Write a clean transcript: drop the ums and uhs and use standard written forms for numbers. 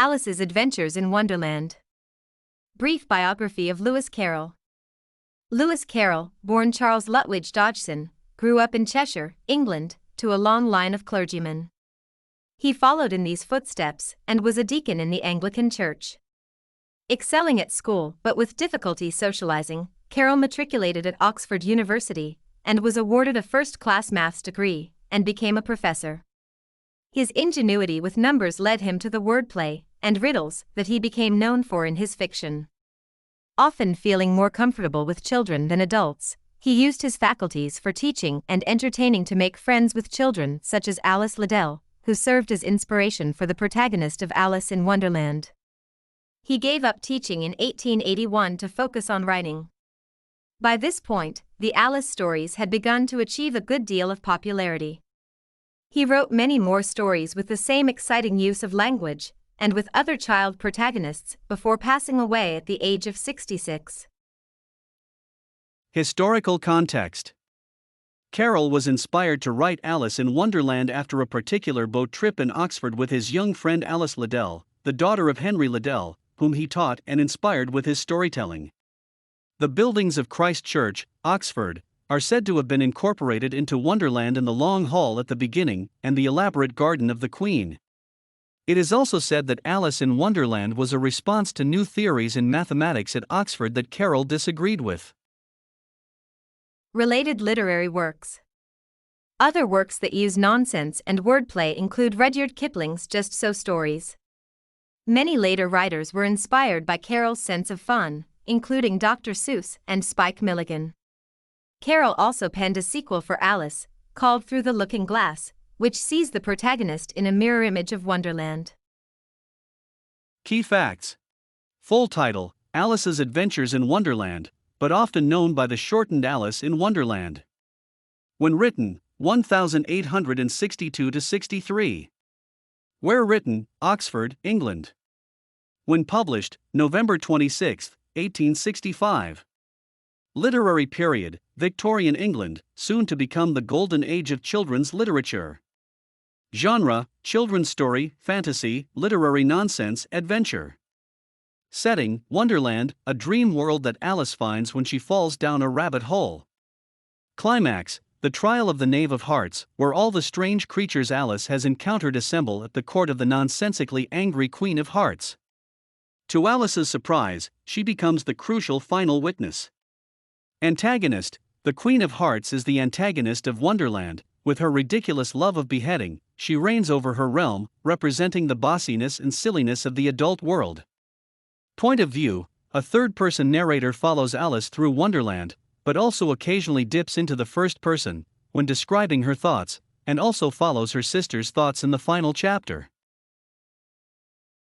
Alice's Adventures in Wonderland. Brief biography of Lewis Carroll. Lewis Carroll, born Charles Lutwidge Dodgson, grew up in Cheshire, England, to a long line of clergymen. He followed in these footsteps and was a deacon in the Anglican Church. Excelling at school but with difficulty socializing, Carroll matriculated at Oxford University and was awarded a first-class maths degree and became a professor. His ingenuity with numbers led him to the wordplay and riddles that he became known for in his fiction. Often feeling more comfortable with children than adults, he used his faculties for teaching and entertaining to make friends with children such as Alice Liddell, who served as inspiration for the protagonist of Alice in Wonderland. He gave up teaching in 1881 to focus on writing. By this point, the Alice stories had begun to achieve a good deal of popularity. He wrote many more stories with the same exciting use of language, and with other child protagonists, before passing away at the age of 66. Historical context. Carroll was inspired to write Alice in Wonderland after a particular boat trip in Oxford with his young friend Alice Liddell, the daughter of Henry Liddell, whom he taught and inspired with his storytelling. The buildings of Christ Church, Oxford, are said to have been incorporated into Wonderland in the Long Hall at the beginning and the elaborate Garden of the Queen. It is also said that Alice in Wonderland was a response to new theories in mathematics at Oxford that Carroll disagreed with. Related literary works. Other works that use nonsense and wordplay include Rudyard Kipling's Just So stories. Many later writers were inspired by Carroll's sense of fun, including Dr. Seuss and Spike Milligan. Carroll also penned a sequel for Alice, called Through the Looking Glass, which sees the protagonist in a mirror image of Wonderland. Key facts. Full title: Alice's Adventures in Wonderland, but often known by the shortened Alice in Wonderland. When written, 1862-63. Where written, Oxford, England. When published, November 26, 1865. Literary period, Victorian England, soon to become the golden age of children's literature. Genre, children's story, fantasy, literary nonsense, adventure. Setting, Wonderland, a dream world that Alice finds when she falls down a rabbit hole. Climax, the trial of the Knave of Hearts, where all the strange creatures Alice has encountered assemble at the court of the nonsensically angry Queen of Hearts. To Alice's surprise, she becomes the crucial final witness. Antagonist, the Queen of Hearts is the antagonist of Wonderland. With her ridiculous love of beheading, she reigns over her realm, representing the bossiness and silliness of the adult world. Point of view, a third-person narrator follows Alice through Wonderland, but also occasionally dips into the first person when describing her thoughts, and also follows her sister's thoughts in the final chapter.